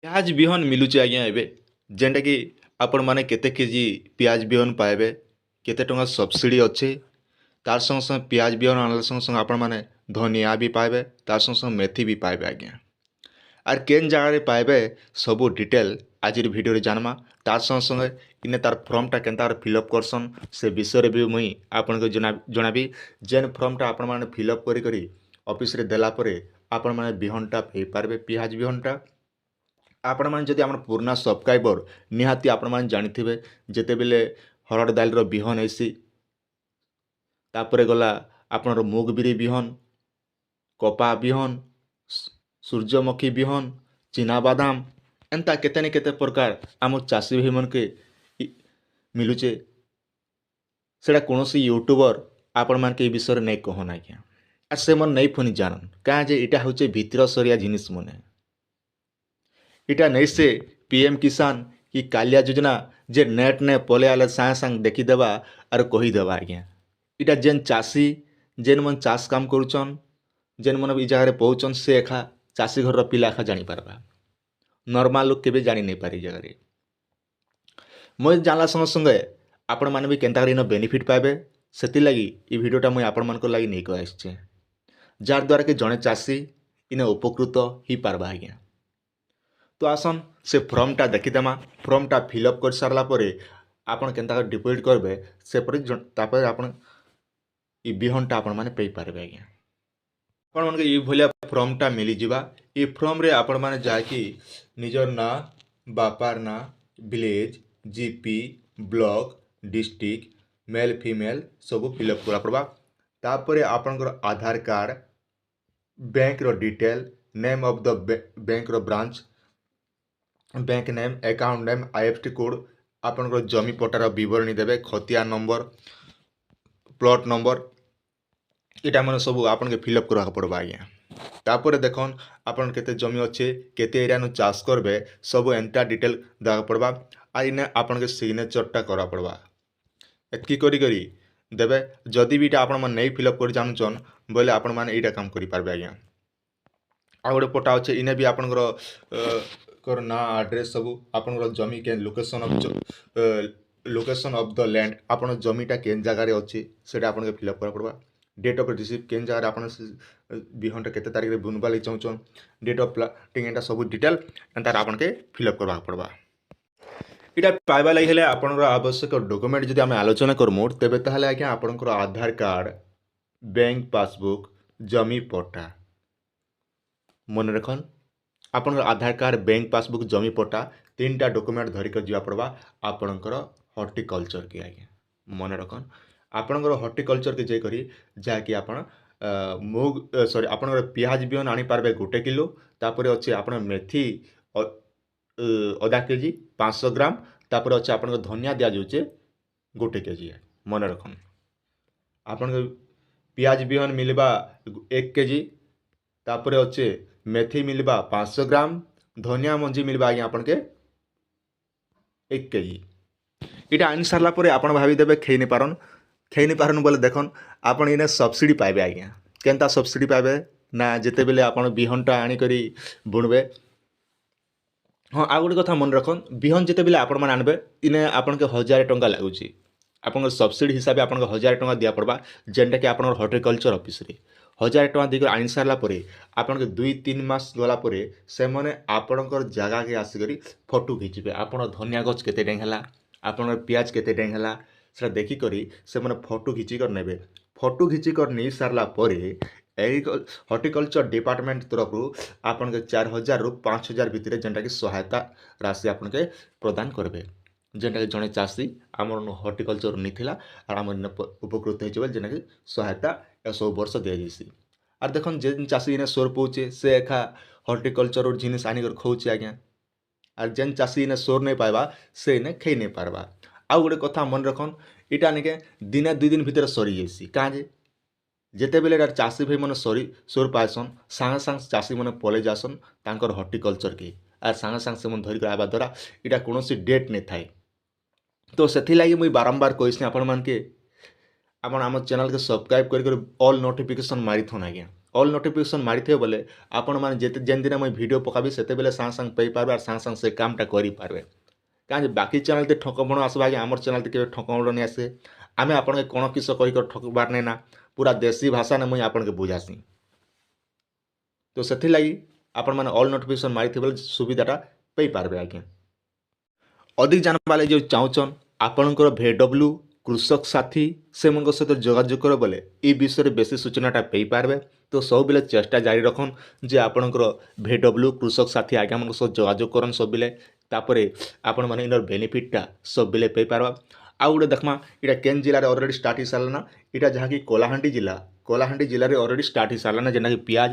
ପିଆଜ ବିହନ ମିଲୁଛି ଆଜ୍ଞା ଏବେ ଯେନ୍ଟାକି ଆପଣମାନେ କେତେ କେଜି ପିଆଜ ବିହନ ପାଇବେ, କେତେ ଟଙ୍କା ସବସିଡ଼ି ଅଛି। ତାର ସଙ୍ଗେ ସଙ୍ଗେ ପିଆଜ ବିହନ ଆଣିଲା ସଙ୍ଗେ ସଙ୍ଗେ ଆପଣମାନେ ଧନିଆ ବି ପାଇବେ, ତାର ସଙ୍ଗେ ସଙ୍ଗେ ମେଥି ବି ପାଇବେ ଆଜ୍ଞା। ଆର୍ କେନ୍ ଜାଗାରେ ପାଇବେ ସବୁ ଡିଟେଲ ଆଜିର ଭିଡ଼ିଓରେ ଜାନମା। ତାର ସଙ୍ଗେ ସଙ୍ଗେ ଇନେ ତାର ଫର୍ମଟା କେନ୍ତା ଫିଲ୍ଅପ୍ କରସନ୍ ସେ ବିଷୟରେ ବି ମୁଇଁ ଆପଣଙ୍କୁ ଜଣାବି। ଯେନ୍ ଫର୍ମଟା ଆପଣମାନେ ଫିଲ୍ଅପ୍ କରି ଅଫିସରେ ଦେଲା ପରେ ଆପଣମାନେ ବିହନଟା ପାଇପାରିବେ ପିଆଜ ବିହନଟା। ଆପଣମାନେ ଯଦି ଆମର ପୁରୁଣା ସବସ୍କ୍ରାଇବର ନିହାତି ଆପଣମାନେ ଜାଣିଥିବେ ଯେତେବେଳେ ହରଡ଼ ଡାଲିର ବିହନ ହେସି, ତାପରେ ଗଲା ଆପଣର ମୁଗ ବିରି ବିହନ, କପା ବିହନ, ସୂର୍ଯ୍ୟମୁଖୀ ବିହନ, ଚିନାବାଦାମ, ଏନ୍ତା କେତେ କେତେ ପ୍ରକାର ଆମ ଚାଷୀ ଭାଇମାନକେ ମିଲୁଛେ। ସେଟା କୌଣସି ୟୁଟ୍ୟୁବର ଆପଣମାନକେ ଏ ବିଷୟରେ ନେଇ କହନ ଆଜ୍ଞା। ଆର୍ ସେମାନେ ନେଇ ଫୁନି ଜାନନ୍ କାଁ ଯେ ଏଇଟା ହଉଛି ଭିତର ସରିଆ ଜିନିଷ ମନେ। ଇଟା ନେଇ ସେ ପିଏମ୍ କିଷାନ କି କାଳିଆ ଯୋଜନା ଯେ ନେଟ୍ ନେ ପଲେ ଆଲେ ସାଙ୍ଗେ ସାଙ୍ଗେ ଦେଖିଦେବା ଆର୍ କହିଦେବା ଆଜ୍ଞା। ଇଟା ଯେନ୍ ଚାଷୀ ଯେନ୍ ମାନେ ଚାଷ କାମ କରୁଛନ୍, ଯେନ୍ ମାନେ ବି ଜାଗାରେ ପହୁଛନ୍ ସେ ଏକା ଚାଷୀ ଘରର ପିଲା ଏକା ଜାଣିପାରବା। ନର୍ମାଲ ଲୋକ କେବେ ଜାଣି ନାଇଁ ପାରି ଜାଗାରେ। ମୁଇଁ ଜାଣିଲା ସଙ୍ଗେ ସଙ୍ଗେ ଆପଣମାନେ ବି କେନ୍ତା କରି ଇନ ବେନିଫିଟ୍ ପାଇବେ, ସେଥିଲାଗି ଏ ଭିଡ଼ିଓଟା ମୁଇଁ ଆପଣମାନଙ୍କ ଲାଗି ନେଇକି ଆସିଛେ। ଯାର ଦ୍ୱାରା କି ଜଣେ ଚାଷୀ ଇନେ ଉପକୃତ ହେଇପାରବା ଆଜ୍ଞା। ତ ଆସନ୍ ସେ ଫର୍ମଟା ଦେଖିଦେମା। ଫର୍ମଟା ଫିଲ୍ଅପ୍ କରି ସାରିଲା ପରେ ଆପଣ କେନ୍ତା କରି ଡିପୋଜିଟ୍ କରିବେ ସେପରି ତାପରେ ଆପଣ ଇ ବିହନଟା ଆପଣମାନେ ପାଇପାରିବେ ଆଜ୍ଞା। ଆପଣମାନଙ୍କୁ ଏଇ ଭଳିଆ ଫର୍ମଟା ମିଳିଯିବା। ଏ ଫର୍ମରେ ଆପଣମାନେ ଯାଇକି ନିଜର ନାଁ, ବାପାର ନାଁ, village, GP, block, district, male female ସବୁ ଫିଲ୍ଅପ୍ କରା ପଡ଼ବା। ତାପରେ ଆପଣଙ୍କର ଆଧାର କାର୍ଡ଼, ବ୍ୟାଙ୍କର ଡିଟେଲ, ନେମ୍ ଅଫ୍ ଦ ବ୍ୟାଙ୍କର branch, bank name, account name, IFSC code, ଆପଣଙ୍କର ଜମି ପଟ୍ଟାର ବିବରଣୀ ଦେବେ, ଖତିଆ ନମ୍ବର, ପ୍ଲଟ ନମ୍ବର, ଏଇଟା ମାନେ ସବୁ ଆପଣকে ଫିଲ୍ଅପ୍ କରିବାକୁ ପଡ଼ବା ଆଜ୍ଞା। ତାପରେ ଦେଖନ୍ ଆପଣ କେତେ ଜମି ଅଛେ, କେତେ ଏରିଆନୁ ଚାଷ করবে ସବୁ ଏନ୍ତା ଡିଟେଲ ଦେବାକୁ ପଡ଼ବା। আর ইনে আপনাকে সিগনেচরটা করা পড়বা। এতকি করি দেবে। যদি ବି ଏଇଟା ଆପଣମାନେ ନେଇ ଫିଲ୍ଅପ୍ କରି ଜାଣୁଛନ୍ ବୋଇଲେ ଆପଣମାନେ ଏଇଟା କାମ କରିପାରିବେ ଆଜ୍ଞା। ଆଉ ଗୋଟେ ପଟା ଅଛି, ଇନେ ବି ଆପଣଙ୍କର ନାଁ ଆଡ୍ରେସ୍ ସବୁ ଆପଣଙ୍କର ଜମି କେନ୍ ଲୋକେସନ୍ ଅଫ୍ ଦ ଲ୍ୟାଣ୍ଡ, ଆପଣ ଜମିଟା କେନ୍ ଜାଗାରେ ଅଛି ସେଇଟା ଆପଣଙ୍କୁ ଫିଲ୍ଅପ୍ କରିବାକୁ ପଡ଼ବା। ଡେଟ୍ ଅଫ୍ ରିସିପ୍ଟ କେନ୍ ଜାଗାରେ ଆପଣ ବିହନଟା କେତେ ତାରିଖରେ ବୁନବା ଲାଗି ଚାହୁଁଛନ୍, ଡେଟ୍ ଅଫ୍ ପ୍ଲାଣ୍ଟିଂ, ଏନ୍ତା ସବୁ ଡିଟେଲ ଏନ୍ତାରେ ଆପଣକେ ଫିଲ୍ଅପ୍ କରିବାକୁ ପଡ଼ବା। এটা পাইবা লাগি হলে আপনার আবশ্যক ডকুমেন্ট যদি আমি আলোচনা করমু তেবে তাহলে আজ্ঞা আপনার আধার কার্ড, ব্যাঙ্ক পাসবুক, জমি পট্টা মনে রাখুন। আপনার আধার কার্ড, ব্যাঙ্ক পাসবুক, জমি পট্টা তিনটা ডকুমেন্ট ধরিকি যা পড়বা আপনার হর্টিকলচর কি আজ্ঞা মনে রাখুন। আপনার হর্টিকলচর কি যাই করি যাকি আপনার মুগ সরি আপনার পিঁয়াজ বিহন আনিপারবে 1 কিলো। তারপরে অছে আপনার মেথি अधा केजी 500 ग्राम। तापर अच्छे आप धनिया दि जाऊे 1 केजी मन रखन। आपन पियाज बिहन मिलवा 1 केजी। तापर अच्छे मेथी मिलवा 500 ग्राम। धनिया मंजी मिलवा आज्ञा आपन के 1 केजी। इटा आनी सारा पर आप भाईदेवे खेई नहीं पारन बोले देखन आपन इने सब्सिडी पाइबे आज्ञा। केनता सब्सिडी पाइबे ना जिते बेले आपन बिहनटा आनी करी बुणबे। हाँ आ गोटे कथा मन रखन बिहन जिते बेले आपण मैंने आनबे इने आपन के 1000 टंका लगुची। आपन सब्सिडी हिसाब से आपन 1000 टंका दिया पड़वा जेनटा कि आपन हॉर्टिकल्चर ऑफिस रे 1000 टंका दी आनी सारा परे आपन के 2-3 मास गला परे से माने आपनकर जगह के आसिकरी फोटो खिंचबे। आपन धनिया गछ केते डेंग हला, आपन पियाज केते डेंग हला सेटा देखि करी से माने फोटो खिंची कर नेबे। फोटो खिंची कर नहीं सारला परे हॉर्टिकल्चर डिपार्टमेंट तरफ आपन के 4000 रु 5000 भितर जेनटा कि सहायता राशि आपन के प्रदान करबे। जेनटा कि जड़े चाषी आमर हॉर्टिकल्चर नहीं थिला और आम उपकृत हो जेना कि सहायता 100 वर्ष दिया जाइसी। आर देखन जेन चाषी इने सोर पहुँचे से एका हॉर्टिकल्चर जिनिस आनिकर खोचे आज्ञा। आर जेन चाषी इने सोर नहीं पाइबा से इने खई नहीं पारबा। आउ गोटे कथा मन रखन इटा निके दिने 2 दिन भितर सरी जाइसी। काजे जेते बेले चाषी भाई मैंने सोर पाएसन सांगे सांग चाषी मैंने पलि जासन तांकर हॉर्टिकल्चर के आर सांगे सांग से धरिक आवा द्वारा इटा कौन डेट नहीं थाए। तो से मुझे बारंबार कही आपण मानके आप आम चैनल के सब्सक्राइब कर ऑल नोटिफिकेशन मारी थन आज्ञा। ଅଲ୍ ନୋଟିଫିକେସନ୍ ମାରିଥିବେ ବୋଲେ ଆପଣମାନେ ଯେନ୍ ଦିନ ମୁଇଁ ଭିଡ଼ିଓ ପକାବି ସେତେବେଲେ ସାଙ୍ଗେ ସାଙ୍ଗେ ପାଇପାରବେ ଆର୍ ସାଙ୍ଗେ ସାଙ୍ଗେ ସେ କାମଟା କରିପାରବେ। କାହିଁକି ବାକି ଚ୍ୟାନେଲ୍ ତେ ଠକମଣ ଆସବା ଆଜ୍ଞା ଆମର୍ ଚ୍ୟାନେଲ୍ ତେ କେବେ ଠକମଣ ନାଇଁ ଆସେ। ଆମେ ଆପଣକେ କ'ଣ କିସ କହିକରି ଠକବାର ନାଇଁ ନା ପୁରା ଦେଶୀ ଭାଷାନେ ମୁଇଁ ଆପଣକେ ବୁଝାସି। ତ ସେଥିଲାଗି ଆପଣମାନେ ଅଲ୍ ନୋଟିଫିକେସନ୍ ମାରିଥିବେ ବୋଲେ ସୁବିଧାଟା ପାଇପାରବେ ଆଜ୍ଞା। ଅଧିକ ଜାଣିବା ଲାଗି ଯେଉଁ ଚାହୁଁଛନ୍ ଆପଣଙ୍କର VW କୃଷକ ସାଥୀ ସେମାନଙ୍କ ସହିତ ଯୋଗାଯୋଗ କର ବୋଲେ ଏ ବିଷୟରେ ବେଶୀ ସୂଚନାଟା ପାଇପାରବେ। ତ ସବୁବେଳେ ଚେଷ୍ଟା ଜାରି ରଖନ୍ ଯେ ଆପଣଙ୍କର VW କୃଷକ ସାଥୀ ଆଜ୍ଞାମାନଙ୍କ ସହ ଯୋଗାଯୋଗ କରନ୍ ସବୁବେଳେ। ତାପରେ ଆପଣମାନେ ଇନର ବେନିଫିଟଟା ସବୁବେଳେ ପାଇପାରବା। ଆଉ ଗୋଟେ ଦେଖମା ଏଇଟା କେନ୍ ଜିଲ୍ଲାରେ ଅଲରେଡ଼ି ଷ୍ଟାର୍ଟ ହେଇସାରିଲା ନା ଏଇଟା ଯାହାକି କଳାହାଣ୍ଡି ଜିଲ୍ଲାରେ ଅଲରେଡ଼ି ଷ୍ଟାର୍ଟ ହେଇସାରିଲା ନା ଯେନ୍ଟାକି ପିଆଜ